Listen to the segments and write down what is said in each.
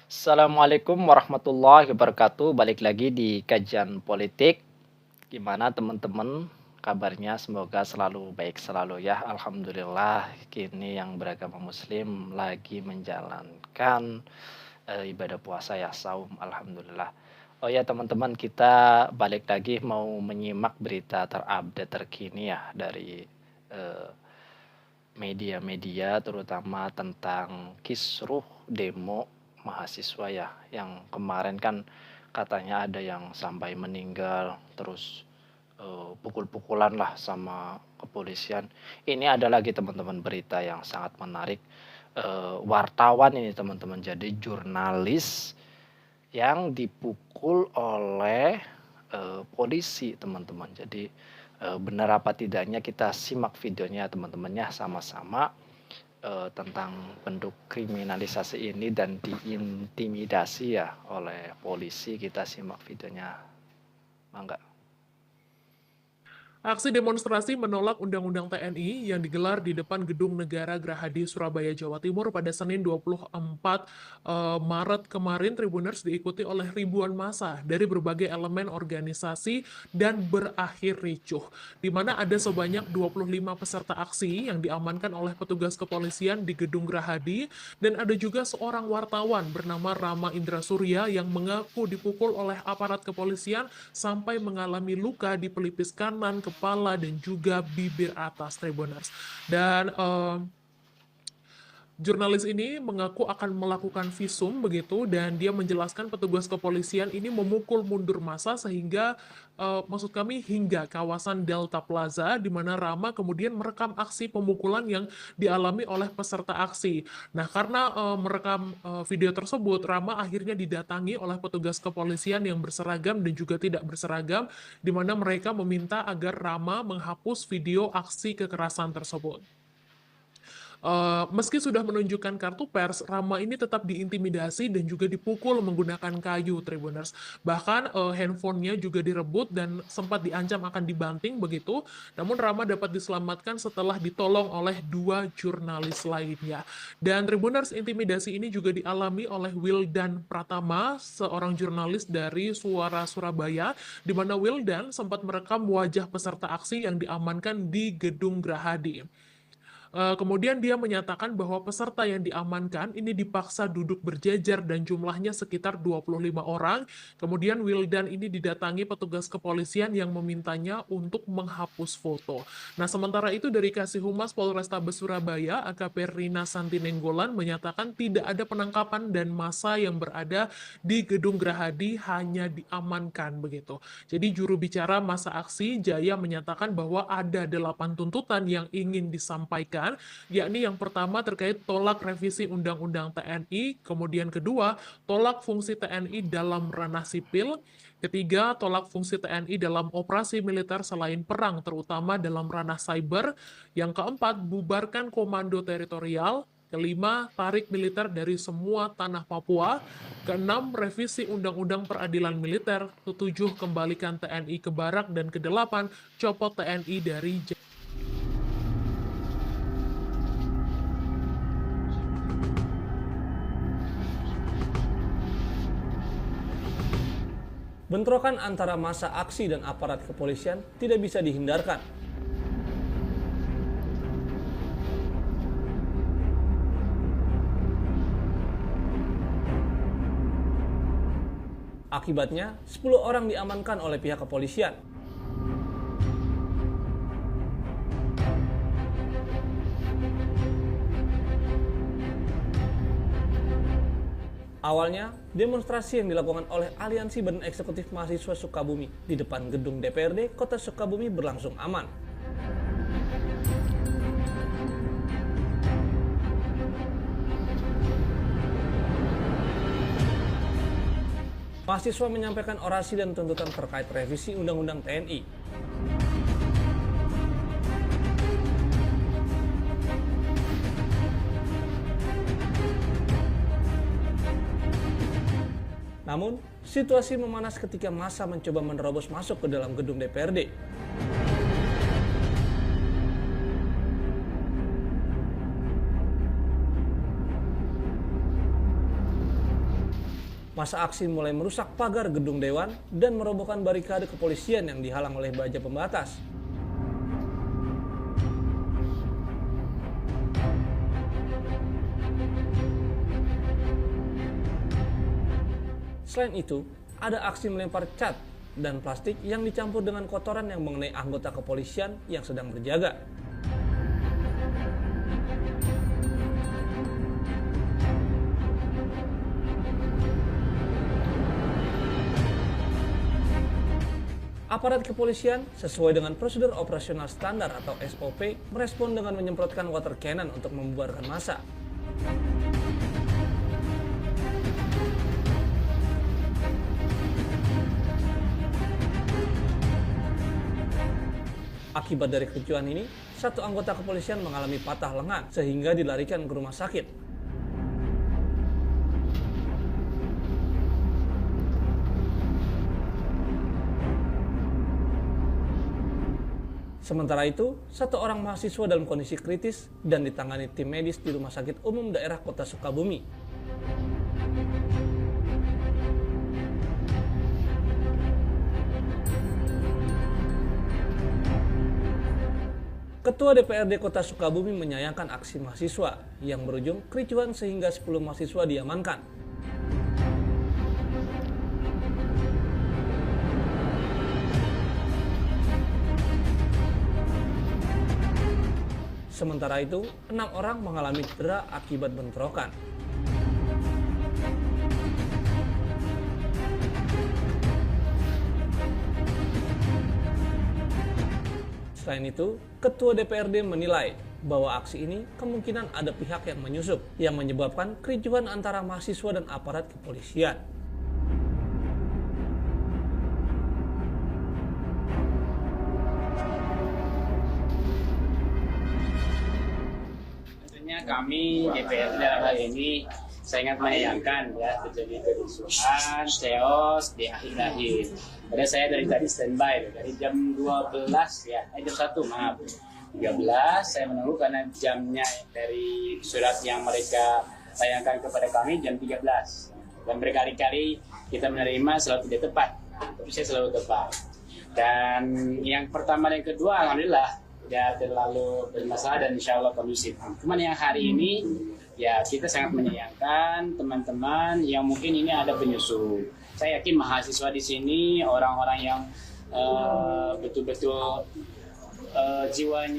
Assalamualaikum warahmatullahi wabarakatuh. Balik lagi di kajian politik. Gimana teman-teman kabarnya? Semoga selalu baik selalu ya. Alhamdulillah kini yang beragama muslim lagi menjalankan ibadah puasa ya, saum. Alhamdulillah. Oh ya teman-teman, kita balik lagi mau menyimak berita terupdate terkini ya dari eh, media-media, terutama tentang kisruh demo mahasiswa ya, yang kemarin kan katanya ada yang sampai meninggal, terus pukul-pukulan lah sama kepolisian. Ini ada lagi teman-teman berita yang sangat menarik. Wartawan ini teman-teman, jadi jurnalis yang dipukul oleh polisi teman-teman. Jadi benar apa tidaknya kita simak videonya teman-temannya sama-sama, tentang bentuk kriminalisasi ini dan diintimidasi ya oleh polisi. Kita simak videonya, mangga. Aksi demonstrasi menolak Undang-Undang TNI yang digelar di depan Gedung Negara Gerahadi, Surabaya, Jawa Timur pada Senin 24 Maret kemarin, Tribuners, diikuti oleh ribuan massa dari berbagai elemen organisasi dan berakhir ricuh, di mana ada sebanyak 25 peserta aksi yang diamankan oleh petugas kepolisian di Gedung Gerahadi, dan ada juga seorang wartawan bernama Rama Indra Surya yang mengaku dipukul oleh aparat kepolisian sampai mengalami luka di pelipis kanan, kepala, dan juga bibir atas, Tribuners. Dan jurnalis ini mengaku akan melakukan visum begitu, dan dia menjelaskan petugas kepolisian ini memukul mundur massa sehingga maksud kami hingga kawasan Delta Plaza, di mana Rama kemudian merekam aksi pemukulan yang dialami oleh peserta aksi. Nah, karena merekam video tersebut, Rama akhirnya didatangi oleh petugas kepolisian yang berseragam dan juga tidak berseragam, di mana mereka meminta agar Rama menghapus video aksi kekerasan tersebut. Meski sudah menunjukkan kartu pers, Rama ini tetap diintimidasi dan juga dipukul menggunakan kayu, Tribuners. Bahkan handphonenya juga direbut dan sempat diancam akan dibanting begitu. Namun Rama dapat diselamatkan setelah ditolong oleh dua jurnalis lainnya. Dan Tribuners, intimidasi ini juga dialami oleh Wildan Pratama, seorang jurnalis dari Suara Surabaya, di mana Wildan sempat merekam wajah peserta aksi yang diamankan di Gedung Gerahadi. Kemudian dia menyatakan bahwa peserta yang diamankan ini dipaksa duduk berjejer dan jumlahnya sekitar 25 orang. Kemudian Wildan ini didatangi petugas kepolisian yang memintanya untuk menghapus foto. Nah, sementara itu dari Kasih Humas Polrestabes Surabaya, AKP Rina Santinenggolan menyatakan tidak ada penangkapan dan massa yang berada di Gedung Gerahadi hanya diamankan begitu. Jadi juru bicara masa aksi Jaya menyatakan bahwa ada 8 tuntutan yang ingin disampaikan, yakni yang pertama terkait tolak revisi Undang-Undang TNI, kemudian kedua, tolak fungsi TNI dalam ranah sipil, ketiga, tolak fungsi TNI dalam operasi militer selain perang, terutama dalam ranah cyber, yang keempat, bubarkan komando teritorial, kelima, tarik militer dari semua tanah Papua, keenam, revisi Undang-Undang Peradilan Militer, ketujuh, kembalikan TNI ke Barak, dan kedelapan, copot TNI dari Bentrokan antara massa aksi dan aparat kepolisian tidak bisa dihindarkan. Akibatnya, 10 orang diamankan oleh pihak kepolisian. Awalnya, demonstrasi yang dilakukan oleh Aliansi Badan Eksekutif Mahasiswa Sukabumi di depan gedung DPRD Kota Sukabumi berlangsung aman. Mahasiswa menyampaikan orasi dan tuntutan terkait revisi Undang-Undang TNI. Namun, situasi memanas ketika massa mencoba menerobos masuk ke dalam gedung DPRD. Masa aksi mulai merusak pagar gedung Dewan dan merobohkan barikade kepolisian yang dihalang oleh baja pembatas. Selain itu, ada aksi melempar cat dan plastik yang dicampur dengan kotoran yang mengenai anggota kepolisian yang sedang berjaga. Aparat kepolisian sesuai dengan prosedur operasional standar atau SOP merespon dengan menyemprotkan water cannon untuk membubarkan massa. Akibat dari kericuhan ini, satu anggota kepolisian mengalami patah lengan sehingga dilarikan ke rumah sakit. Sementara itu, satu orang mahasiswa dalam kondisi kritis dan ditangani tim medis di Rumah Sakit Umum Daerah Kota Sukabumi. Ketua DPRD Kota Sukabumi menyayangkan aksi mahasiswa yang berujung kericuhan sehingga 10 mahasiswa diamankan. Sementara itu, 6 orang mengalami cedera akibat bentrokan. Selain itu, Ketua DPRD menilai bahwa aksi ini kemungkinan ada pihak yang menyusup yang menyebabkan kericuhan antara mahasiswa dan aparat kepolisian. Kami DPRD dalam hal ini sangat menyayangkan ya terjadi kerusuhan, chaos di akhir-akhir. Pada saya dari tadi standby dari jam 12 ya, jam 1 maaf. 13 saya menunggu karena jamnya dari surat yang mereka layangkan kepada kami jam 13. Dan berkali-kali kita menerima selalu tidak tepat, tapi saya selalu tepat. Dan yang pertama dan kedua alhamdulillah tidak terlalu bermasalah dan insya Allah kondusif. Cuman yang hari ini ya kita sangat menyayangkan teman-teman yang mungkin ini ada penyusup. Saya yakin mahasiswa di sini orang-orang yang betul-betul jiwa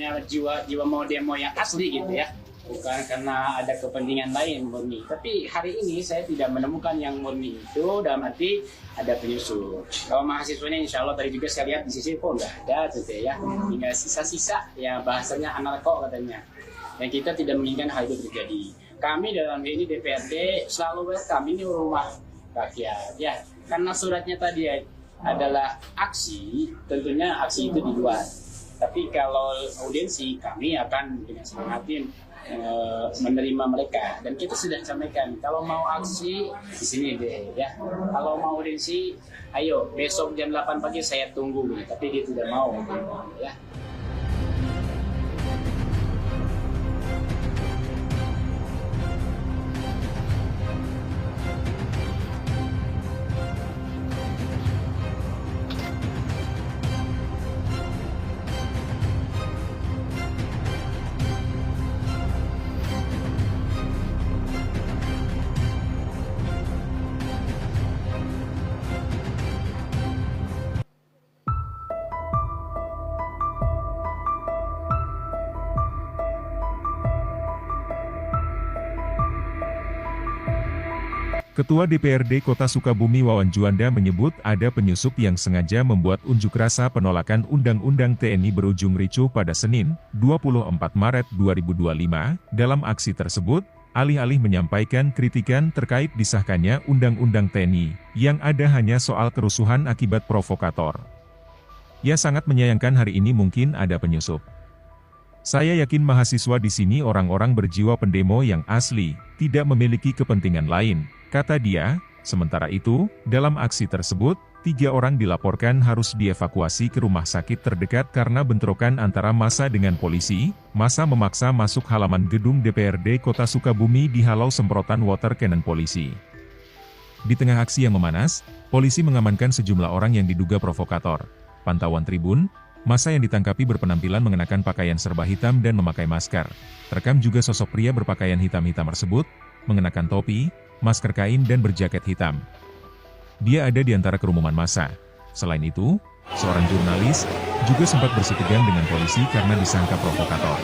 mau demo yang asli gitu ya, bukan karena ada kepentingan lain murni. Tapi hari ini saya tidak menemukan yang murni itu dalam arti ada penyusup. Kalau mahasiswanya insya Allah tadi juga saya lihat di sisi kok nggak ada gitu ya, hingga sisa-sisa ya bahasanya anarko katanya. Dan kita tidak menginginkan hal itu terjadi. Kami dalam ini DPRD selalu welcome, ini rumah rakyat ya. Karena suratnya tadi adalah aksi, tentunya aksi itu di luar. Tapi kalau audiensi kami akan dengan senang hati menerima mereka, dan kita sudah sampaikan kalau mau aksi di sini deh ya, kalau mau audiensi ayo besok jam 8 pagi saya tunggu, tapi dia tidak mau ya. Ketua DPRD Kota Sukabumi Wawan Juanda menyebut ada penyusup yang sengaja membuat unjuk rasa penolakan Undang-Undang TNI berujung ricuh pada Senin, 24 Maret 2025. Dalam aksi tersebut, alih-alih menyampaikan kritikan terkait disahkannya Undang-Undang TNI, yang ada hanya soal kerusuhan akibat provokator. Ia sangat menyayangkan hari ini mungkin ada penyusup. Saya yakin mahasiswa di sini orang-orang berjiwa pendemo yang asli, tidak memiliki kepentingan lain, kata dia. Sementara itu, dalam aksi tersebut, 3 orang dilaporkan harus dievakuasi ke rumah sakit terdekat karena bentrokan antara massa dengan polisi. Massa memaksa masuk halaman gedung DPRD Kota Sukabumi dihalau semprotan water cannon polisi. Di tengah aksi yang memanas, polisi mengamankan sejumlah orang yang diduga provokator. Pantauan Tribun, massa yang ditangkapi berpenampilan mengenakan pakaian serba hitam dan memakai masker. Terekam juga sosok pria berpakaian hitam-hitam tersebut, mengenakan topi, masker kain dan berjaket hitam. Dia ada di antara kerumunan massa. Selain itu, seorang jurnalis juga sempat bersitegang dengan polisi karena disangka provokator.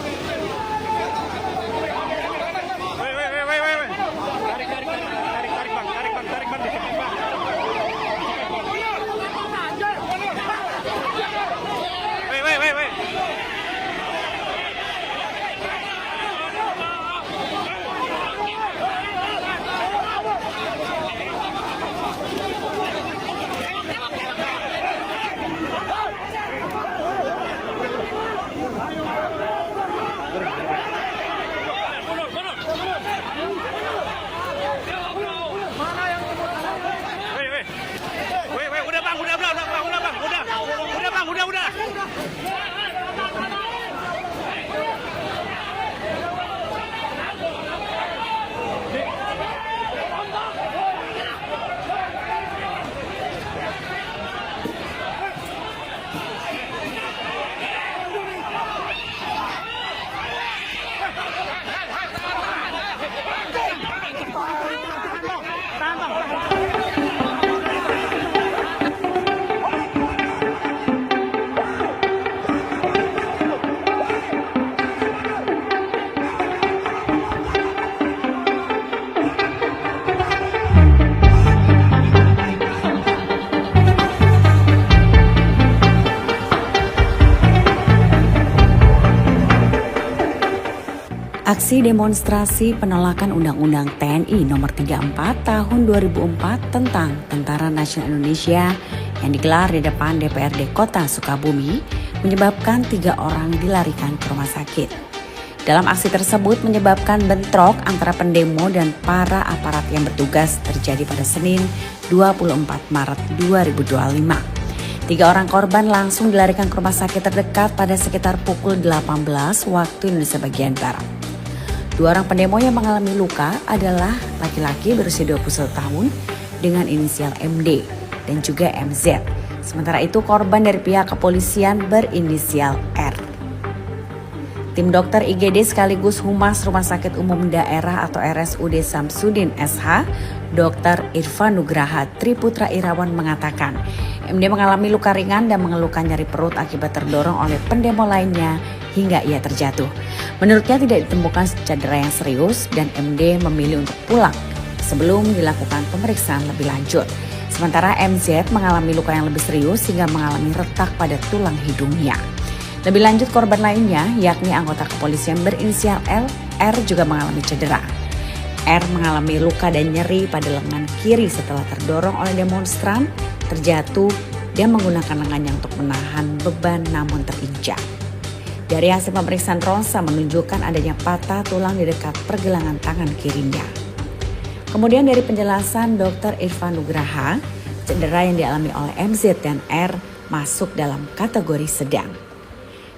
Udah. Aksi demonstrasi penolakan Undang-Undang TNI Nomor 34 Tahun 2004 tentang Tentara Nasional Indonesia yang digelar di depan DPRD Kota Sukabumi menyebabkan 3 orang dilarikan ke rumah sakit. Dalam aksi tersebut menyebabkan bentrok antara pendemo dan para aparat yang bertugas terjadi pada Senin 24 Maret 2025. 3 orang korban langsung dilarikan ke rumah sakit terdekat pada sekitar pukul 18 waktu Indonesia bagian Barat. 2 orang pendemo yang mengalami luka adalah laki-laki berusia 21 tahun dengan inisial MD dan juga MZ. Sementara itu korban dari pihak kepolisian berinisial R. Tim dokter IGD sekaligus Humas Rumah Sakit Umum Daerah atau RSUD Samsudin SH, Dr. Irfan Nugraha Triputra Irawan mengatakan, MD mengalami luka ringan dan mengeluhkan nyeri perut akibat terdorong oleh pendemo lainnya hingga ia terjatuh. Menurutnya tidak ditemukan cedera yang serius dan MD memilih untuk pulang sebelum dilakukan pemeriksaan lebih lanjut. Sementara MZ mengalami luka yang lebih serius hingga mengalami retak pada tulang hidungnya. Lebih lanjut korban lainnya yakni anggota kepolisian berinisial L, R juga mengalami cedera. R mengalami luka dan nyeri pada lengan kiri setelah terdorong oleh demonstran, terjatuh dan menggunakan lengannya untuk menahan beban namun terinjak. Dari hasil pemeriksaan ronsa menunjukkan adanya patah tulang di dekat pergelangan tangan kirinya. Kemudian dari penjelasan Dr. Irfan Nugraha, cedera yang dialami oleh MZ dan R masuk dalam kategori sedang.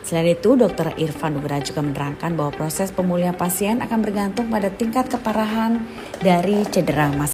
Selain itu, Dr. Irfan Nugraha juga menerangkan bahwa proses pemulihan pasien akan bergantung pada tingkat keparahan dari cedera masing-masing.